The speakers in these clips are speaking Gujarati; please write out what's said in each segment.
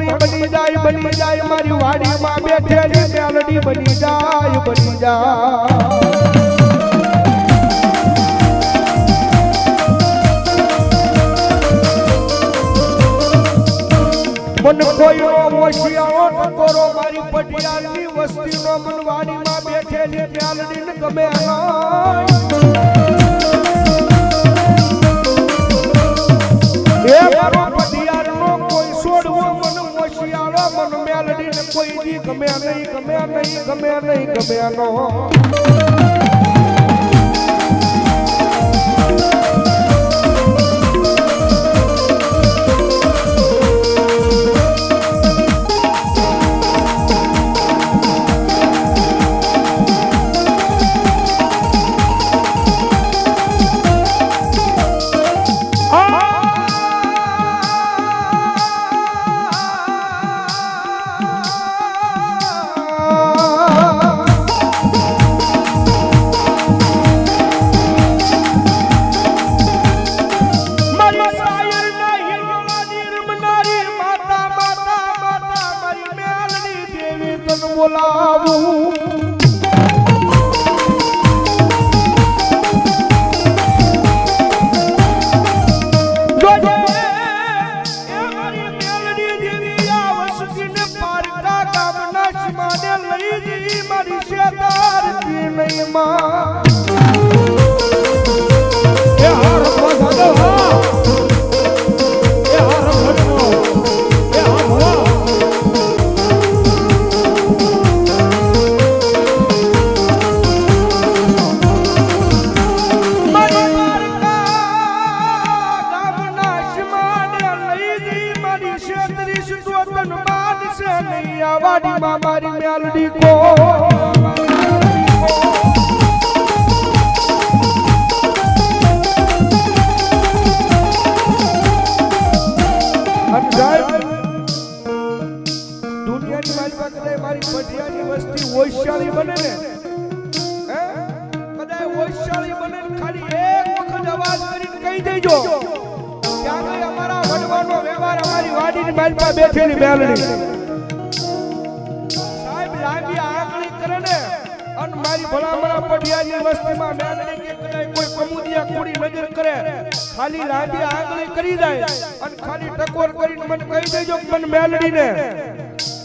ધણી બની જાય મારી વાડીમાં બેઠેલી મેલડી બની જાય મન કોઈનો હોશિયારો ટકોરો મારી પટિયાળની વસ્તીનો મનવાડીમાં બેઠેલી મેલડીને ગમે એ મારો પટિયાળનો કોઈ છોડવો મન હોશિયારો મન મેલડીને કોઈ દી ગમે નહીં બોલાવું જોજે એ મારી મેલડી દેવી આવસતીને પારકા ગામના સીમાને લઈ જઈ મારી શેતારતી નહીં માં એ હાર પસાદો હા એ હાર ભણો એ હા ભવા વાડીમાં મારી મેલડી કો દુનિયાની મારી પાસે મારી પટિયાની વસ્તી હોશિયારી બને ને કદાચ હોશિયારી બને ખાલી એક વખત અવાજ કરીને કહી દેજો ત્યારે અમારા વડવાનો વ્યવહાર અમારી વાડીની મારી પાસે બેઠેલી મેલડી મારી ભલામણા પટિયાની વસ્તીમાં મેલડી કે કદાચ કોઈ કમુદિયા કુડી નજર કરે ખાલી લાંબી આંગળી કરી જાય અને ખાલી ટકોર કરીને મને કહી દેજો કે મને મેલડીને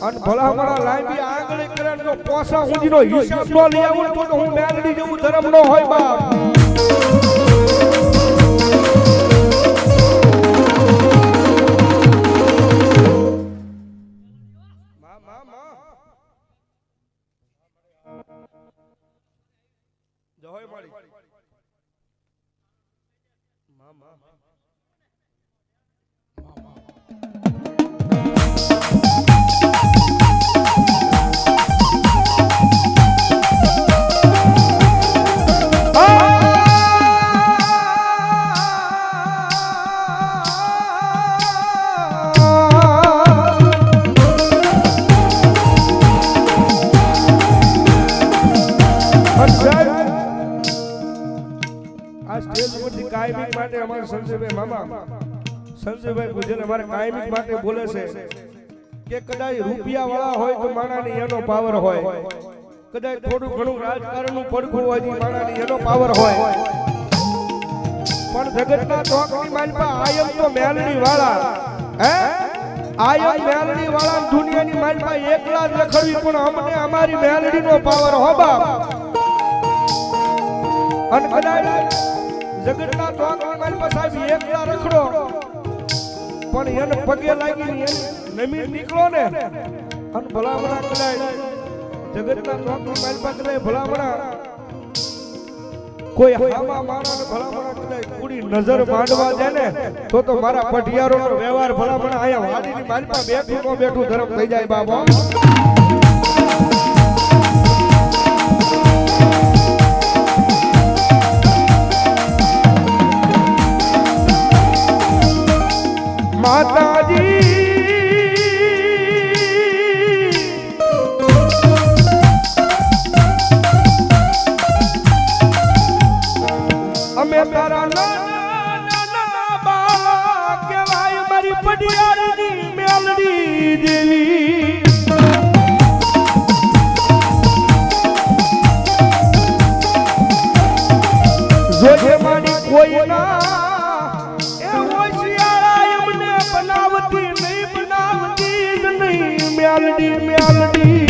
અને ભલામણા લાંબી આંગળી કરે જો પોસા હુંજીનો હિસાબ ન લઈ આવું તો હું મેલડી જેવું ધર્મ ન હોય બાપ જહોય મારી મામા કાયમિક માટે અમારા સંજયભાઈ મામા સંજયભાઈ ગુજર અમારે કાયમિક માટે બોલે છે કે કદાચ રૂપિયા વાળા હોય તો માણાની એનો પાવર હોય કદાચ થોડું ઘણું રાજકારણનું પડખું હોય તો માણાની એનો પાવર હોય પણ જગતના ચોકની માલપા આયમ તો મેલડી વાળા આયમ મેલડી વાળા દુનિયાની માલપા એકલા જ રખડવી પણ અમને અમારી મેલડીનો પાવર હો બાપ અને કદાચ જગતના ચોકની માલપા સાહેબ એકલા રખડો પણ એને પગે લાગી નમી નીકળો ને અને ભલામણા કદાચ જગતના ચોકની માલપા કદાચ ભલામણા કોઈ હામા માણસને ભલામણા કદાચ કુડી નજર માંડવા દે ને તો મારા પટિયારોનો વ્યવહાર ભલામણા આયા વાડીની માલપા બેઠું ધર્મ થઈ જાય બાબા માતાજી અમે તારા નાના બાળા કહેવાય મારી પટિયાળની મેલડી દેવી જોજે મારી કોઈ ના એ હોશિયારા એમને બનાવતી નહીં બનાવતી જ નહીં મેલડી મેલડી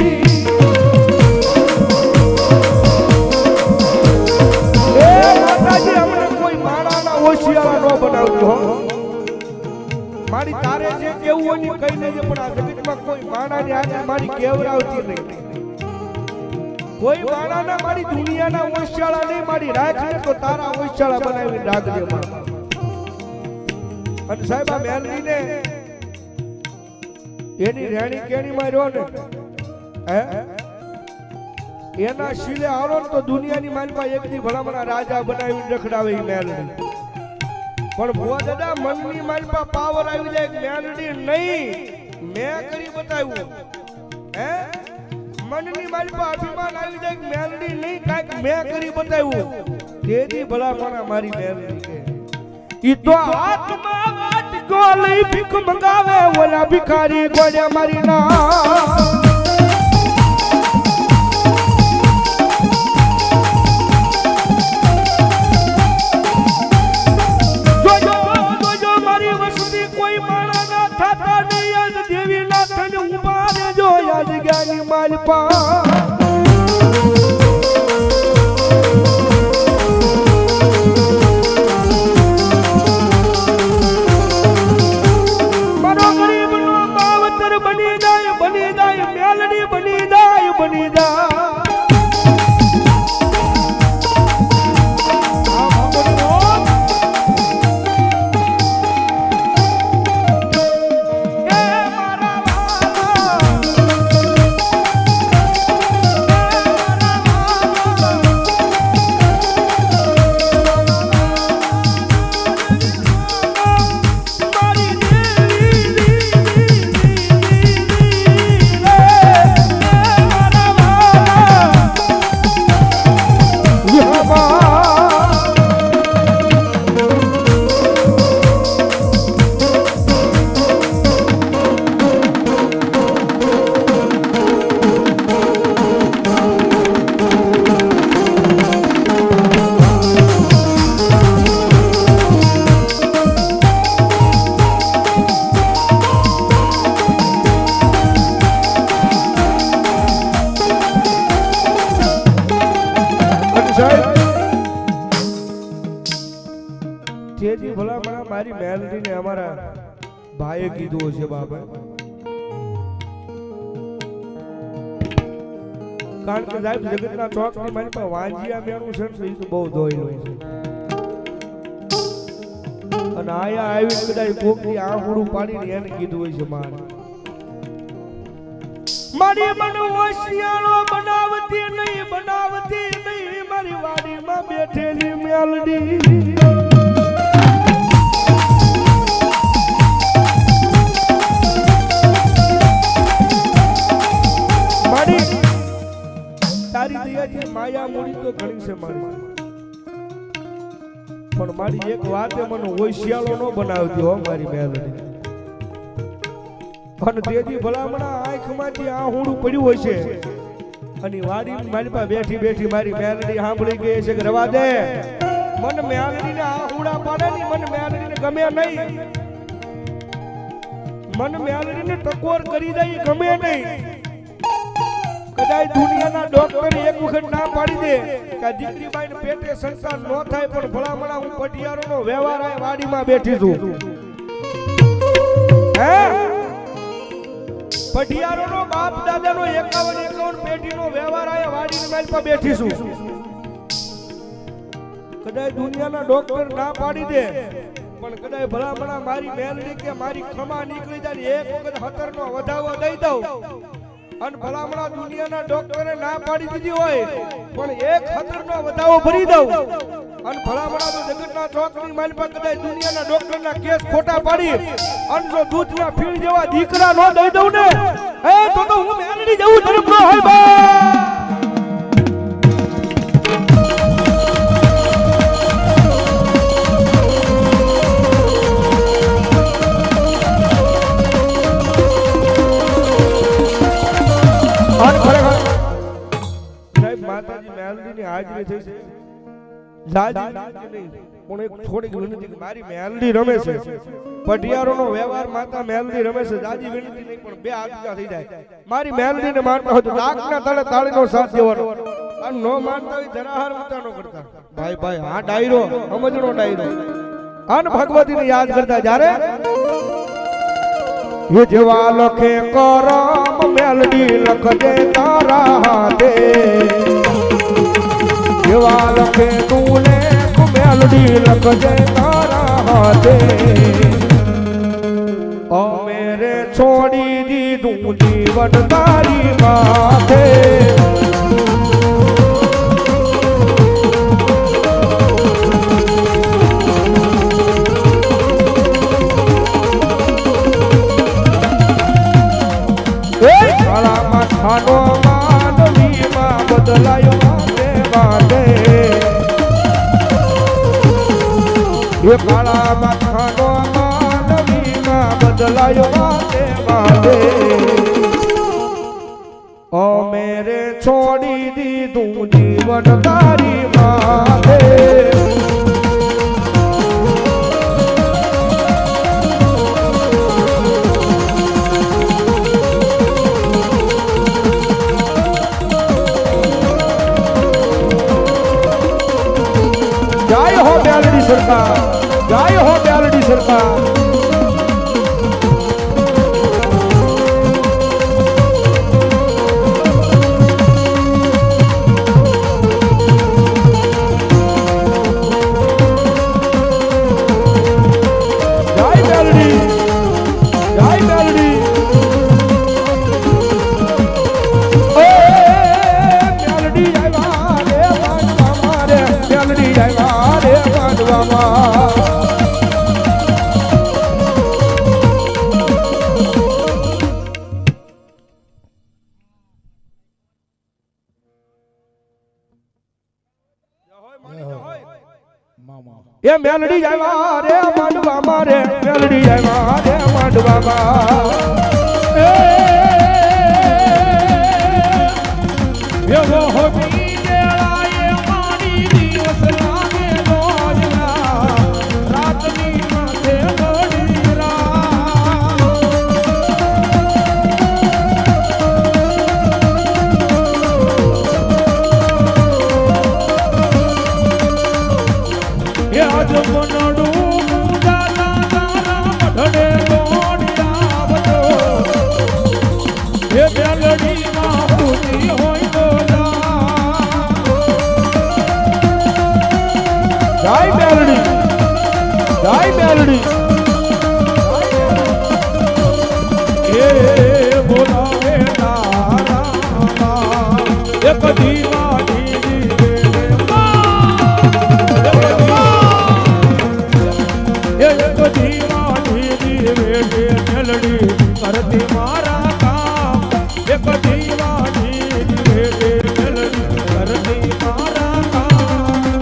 એ માતાજી અમને કોઈ માણાના હોશિયારા ન બનાવતી હો મારી તારે જે કેવું હોય ને કઈ નહીં પણ આ જગતમાં કોઈ માણાની આજે મારી કેવરાવતી નહીં કોઈ માણાના મારી દુનિયાના હોશિયાળા નહીં મારી રાખે તો તારા હોશિયાળા બનાવી રાખજે અને સાહેબ આ મેલડીને એની રેણી કેણીમાં રહ્યો ને હે એના શીલે આવો ને તો દુનિયાની માલમાં એક દી ભલામણા રાજા બનાવીને રખડાવે એ મેલડી પણ ભુવા દાદા મનની માલમાં પાવર આવી જાય મેલડી નહીં મેં કરી બતાવ્યું હે મનની માલમાં અભિમાન આવી જાય મેલડી નહીં કાંઈક મેં કરી બતાવ્યું તેથી ભલામણા મારી મેલડી કે ઈ તો હાથમાં વાત ગોલી ભીખ મંગાવે ઓલા ભિખારી ગોળ્યા મારી ના જગ્યાની માલપા મારો ગરીબનો માવતર બની જાય મેલડી બની જાય તેથી ભલામણા મારી મેલડીને અમારા ભાઈએ કીધું હશે બાબા કારણ કે સાહેબ જગતના ચોકની મારી પાસે વાંજિયા મેણું છે ને એ તો બહુ ધોયેલું છે અને આયા આવી કદાચ કોકની આંગળું પાડીને એને કીધું હશે મારી મન હોશિયારો બનાવતી નહીં મારી વાડીમાં બેઠેલી મેલડી તારી દયાથી માયા મૂડી તો ઘણી છે મારી પણ મારી એક વાતે મને હોશિયારો ન બનાવતી હો મારી મેલડી અને તેજી ભલામણા આંખમાંથી આહુડું પડ્યું હોય છે અને વાડી મારી પાસે બેઠી મારી મેલડી સાંભળી ગઈ છે કે રવા દે મન મેલડીને આહુડા પાડે ની મન મેલડીને ગમે નહીં મન મેલડીને ટકોર કરી દે ગમે નહીં કદાચ દુનિયાના ડોક્ટર એક વખત ના પાડી દે કે દીકરીબાઈને પેટે સંતાન ન થાય પણ ભલામણા હું પટિયારોનો વ્યવહાર આ વાડીમાં બેઠી છું હે પટિયારોનો બાપ દાદાનો 51 પેટીનો વ્યવહાર આ વાડીની માલ પર બેઠી છું કદાચ દુનિયાના ડોક્ટર ના પાડી દે પણ કદાચ ભલામણા મારી મેલડી કે મારી ખમા નીકળી જાય એક વખત 17 નો વધાવો દઈ દઉં અને ભલામણા દુનિયાના ડોક્ટરે ના પાડી દીધી હોય પણ એક 17 નો વધાવો ભરી દઉં અને ભલામણા તો જગતના ચોકની માલ પર કદાચ દુનિયાના ડોક્ટરના કેસ ખોટા પાડી અને જો દૂધના ફીણ જેવા દીકરા નો દઈ દઉં ને એ તો હું મેલડી જવું તરફ ન હોય બા હાજરી થઈ છે જાજી નહીં પણ એક થોડીક વિનંતી કે મારી મેલડી રમે છે પઢિયારોનો વ્યવહાર માતા મેલડી રમે છે જાજી વિનંતી નહીં પણ બે આગા થઈ જાય મારી મેલડીને માનતા હોય તો લાખના તળે તાળીનો સાથ દેવાનો અને નો માનતા હોય ધરાહાર ઊંચા નો કરતા ભાઈ ભાઈ હા ડાયરો સમજણો ડાયરો અન ભગવતીને યાદ કરતા જ્યારે ये जवा लखे करम मेलडी लखजे तारा हाथे जवा लखे तूने मेलडी लखजे तारा हाथे ओ मेरे छोड़ी दी दूं जीवन तारी माथे खानो मानवी मां बदलायो माते बाटे ये काला में खानो मानवी मां बदलायो माते बाटे ओ मेरे छोड़ी दी दूं जीवन तारी माते सरकार जय हो मेलडी सरकार जय मेलडी जय मेलडी ओ मेलडी जय वारे मानवा मारे मेलडी जय वारे ये मेलडी जावा रे मांडवा मारे मेलडी जावा रे मांडवा मा ये वो हो बीजेला ये मानी दिवस लागे रोजना रात नी माथे लोडीरा ये आज मनडू मुदाला तारा मढड़े लोडिया बतो ये मेलडी मां पूती होई बोला जय मेलडी जय मेलडी ये बोलावे तारा एक दीवानी मेलडी करती मारा काम एक दीवानी मेलडी करती मारा काम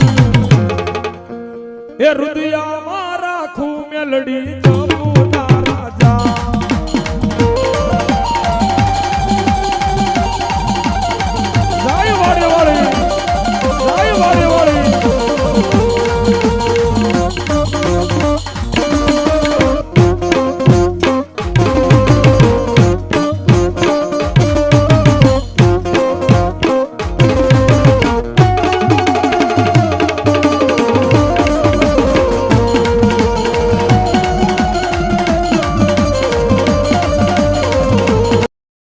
ये रुदिया मारा खू मेलडी